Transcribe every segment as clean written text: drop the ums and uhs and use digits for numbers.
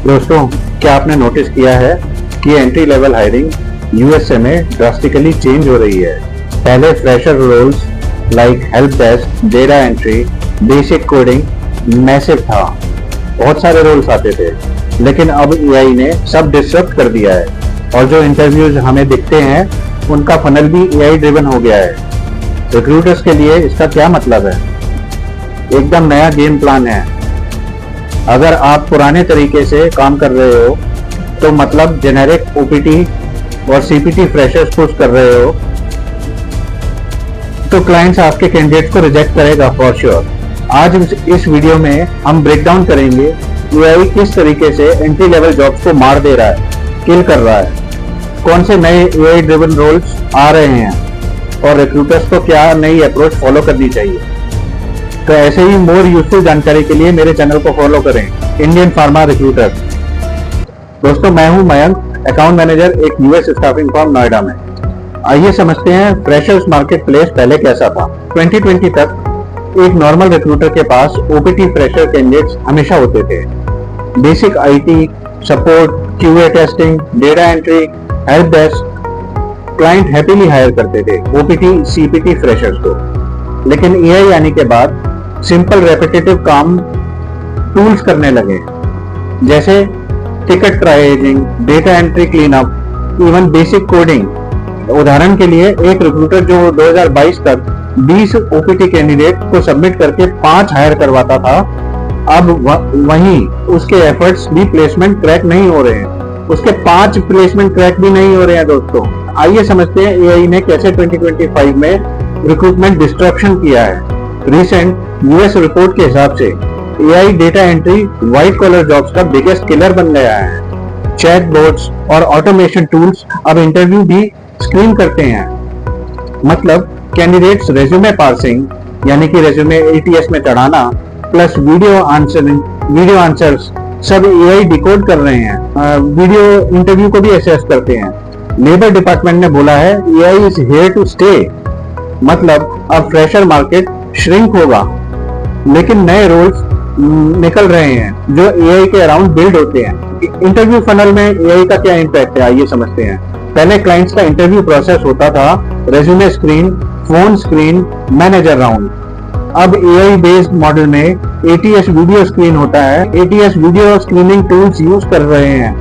दोस्तों, क्या आपने नोटिस किया है कि एंट्री लेवल हायरिंग यूएसए में ड्रास्टिकली चेंज हो रही है। पहले fresher roles like help desk, data entry, basic coding massive था, बहुत सारे रोल्स आते थे, लेकिन अब एआई ने सब डिस्टर्ब कर दिया है और जो इंटरव्यूज हमें दिखते हैं उनका फनल भी एआई ड्रिवन हो गया है। रिक्रूटर्स के लिए इसका क्या मतलब है? एकदम नया गेम प्लान है। अगर आप पुराने तरीके से काम कर रहे हो तो मतलब जेनेरिक ओपीटी और सीपीटी फ्रेशर्स पुश कर रहे हो तो क्लाइंट्स आपके कैंडिडेट को रिजेक्ट करेगा फॉर श्योर। आज इस वीडियो में हम ब्रेक डाउन करेंगे एआई किस तरीके से एंट्री लेवल जॉब्स को मार दे रहा है, किल कर रहा है, कौन से नए एआई ड्रिवन रोल्स आ रहे हैं और रिक्रूटर्स को क्या नई अप्रोच फॉलो करनी चाहिए। तो ऐसे ही मोर यूजफुल जानकारी के लिए मेरे चैनल को फॉलो करें, इंडियन फार्मा रिक्रूटर। दोस्तों, मैं हूं मयंक, अकाउंट मैनेजर एक यूएस स्टाफिंग फर्म नोएडा में। आइए समझते हैं फ्रेशर्स मार्केट प्लेस पहले कैसा था। 2020 तक एक नॉर्मल रिक्रूटर के पास ओपीटी फ्रेशर कैंडिडेट्स हमेशा होते थे। Basic IT support, QA testing, data entry, help desk, client happily hire करते थे ओपीटी सीपीटी फ्रेशर्स को। लेकिन एआई आने के बाद सिंपल रेपिटेटिव काम टूल्स करने लगे, जैसे ticket triaging, data entry cleanup, even basic coding. उदाहरण के लिए एक रिक्रूटर जो 2022 तक 20 ओपीटी कैंडिडेट को सबमिट करके 5 हायर करवाता था, अब वहीं उसके एफर्ट्स भी प्लेसमेंट क्रैक नहीं हो रहे हैं, उसके 5 प्लेसमेंट क्रैक भी नहीं हो रहे हैं। दोस्तों, आइए समझते हैं एआई ने कैसे 2025 में रिक्रूटमेंट डिस्ट्रक्शन किया है। रिसेंट यूएस रिपोर्ट के हिसाब से AI data entry white collar jobs का बिगेस्ट किलर बन गया है। चैटबॉट्स और ऑटोमेशन टूल्स अब इंटरव्यू भी स्क्रीन करते हैं। मतलब कैंडिडेट्स रेज्यूमे पार्सिंग यानी कि रेज्यूमे एटीएस में चढ़ाना प्लस वीडियो आंसर्स सब एआई डिकोड कर रहे हैं। वीडियो इंटरव्यू को भी असेस करते हैं। लेबर डिपार्टमेंट ने बोला है AI is here to stay. मतलब अब फ्रेशर मार्केट श्रिंक होगा, लेकिन नए रोल्स निकल रहे हैं जो एआई के अराउंड बिल्ड होते हैं। इंटरव्यू फनल में एआई का क्या इम्पैक्ट है, आइए समझते हैं। पहले क्लाइंट्स का इंटरव्यू प्रोसेस होता था resume screen, phone screen, manager round. अब एआई बेस्ड मॉडल में एटीएस वीडियो स्क्रीन होता है। ATS video screening tools use कर रहे हैं।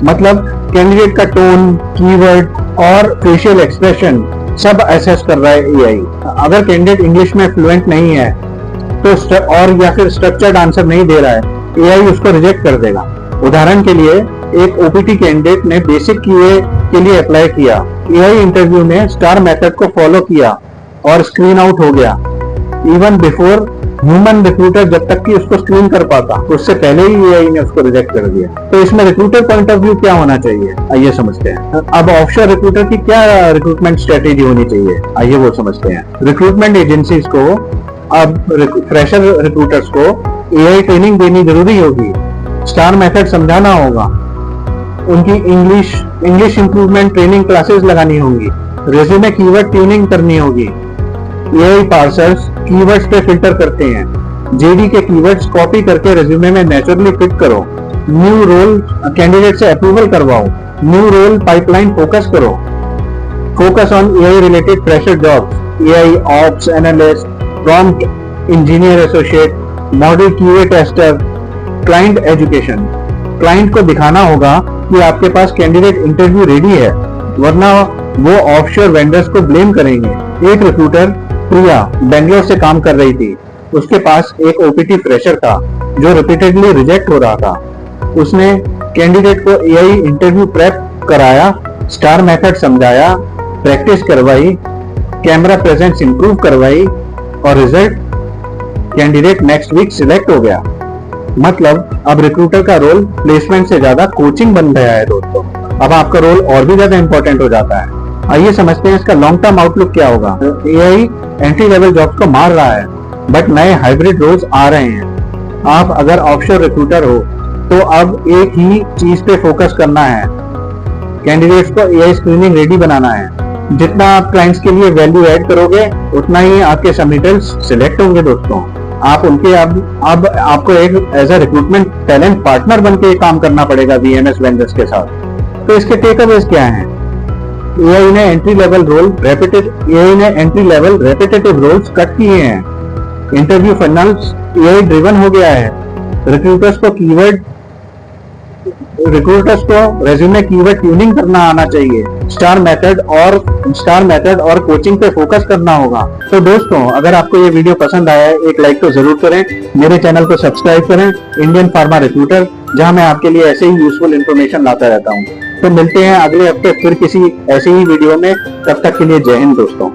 मतलब कैंडिडेट का टोन, कीवर्ड और फेशियल एक्सप्रेशन सब असेस कर रहा है एआई। अगर कैंडिडेट इंग्लिश में फ्लुएंट नहीं है तो और या फिर स्ट्रक्चर्ड आंसर नहीं दे रहा है, एआई उसको रिजेक्ट कर देगा। उदाहरण के लिए एक ओपीटी कैंडिडेट ने बेसिक क्यूए के लिए अप्लाई किया। एआई इंटरव्यू में स्टार मेथड को फॉलो किया और स्क्रीन आउट हो गया, इवन बिफोर ह्यूमन रिक्रूटर जब तक कि उसको स्क्रीन कर पाता, उससे पहले ही एआई ने उसको रिजेक्ट कर दिया। तो इसमें रिक्रूटर पॉइंट ऑफ व्यू क्या होना चाहिए, आइए समझते हैं। अब ऑफशोर रिक्रूटर की क्या रिक्रूटमेंट स्ट्रेटेजी होनी चाहिए, आइए वो समझते हैं। रिक्रूटमेंट एजेंसीज को अब फ्रेशर रिक्रूटर्स को एआई ट्रेनिंग देनी जरूरी होगी, स्टार मेथड समझाना होगा, उनकी इंग्लिश इंप्रूवमेंट ट्रेनिंग क्लासेस लगानी होंगी, रेज्यूमे कीवर्ड ट्यूनिंग करनी होगी। एआई पार्सर्स कीवर्ड्स पे फिल्टर करते हैं। जेडी के कीवर्ड्स कॉपी करके रेज्यूमे में नेचुरली फिट करो। न्यू रोल कैंडिडेट से अप्रूवल करवाओ। न्यू रोल पाइपलाइन फोकस करो। Focus on AI related fresher jobs, AI ops analyst, prompt engineer associate, model QA tester, client education. Client को दिखाना होगा कि आपके पास कैंडिडेट इंटरव्यू रेडी है, वरना वो ऑफशोर वेंडर्स को ब्लेम करेंगे। एक रिक्रूटर प्रिया बेंगलोर से काम कर रही थी। उसके पास एक ओपीटी फ्रेशर था जो रिपीटेडली रिजेक्ट हो रहा था। उसने कैंडिडेट को एआई इंटरव्यू प्रेप कराया, स्टार मेथड समझाया, प्रैक्टिस करवाई, कैमरा प्रेजेंस इंप्रूव करवाई और result candidate next week select हो गया। मतलब अब रिक्रूटर का रोल प्लेसमेंट से ज्यादा कोचिंग बन गया है। दोस्तों, अब आपका रोल और भी ज्यादा इंपॉर्टेंट हो जाता है। आइए समझते हैं इसका लॉन्ग टर्म आउटलुक क्या होगा। एआई एंट्री लेवल जॉब्स को मार रहा है, बट नए हाइब्रिड रोल्स आ रहे हैं। आप अगर ऑफशोर रिक्रूटर हो तो अब एक ही चीज पे फोकस करना है, कैंडिडेट्स को एआई स्क्रीनिंग रेडी बनाना है। जितना आप क्लाइंट्स के लिए वैल्यू ऐड करोगे उतना ही आपके सबमिटर्स सिलेक्ट होंगे। दोस्तों, आप उनके अब आपको एक as a recruitment talent partner बन के काम करना पड़ेगा वीएमएस वेंडर्स के साथ। तो इसके टेक अवेज क्या हैं? एआई ने entry level repetitive roles cut किए हैं। इंटरव्यू फनल्स एआई ड्रिवन हो गया है। रिक्रूटर्स को रेज्यूमे कीवर्ड ट्यूनिंग करना आना चाहिए। स्टार मेथड और कोचिंग पे फोकस करना होगा। तो दोस्तों, अगर आपको ये वीडियो पसंद आया है, एक लाइक तो जरूर करें। मेरे चैनल को सब्सक्राइब करें, इंडियन फार्मा रिक्रूटर, जहां मैं आपके लिए ऐसे ही यूजफुल इंफॉर्मेशन लाता रहता हूं। तो मिलते हैं अगले हफ्ते फिर किसी ऐसे ही वीडियो में। तब तक के लिए जय हिंद दोस्तों।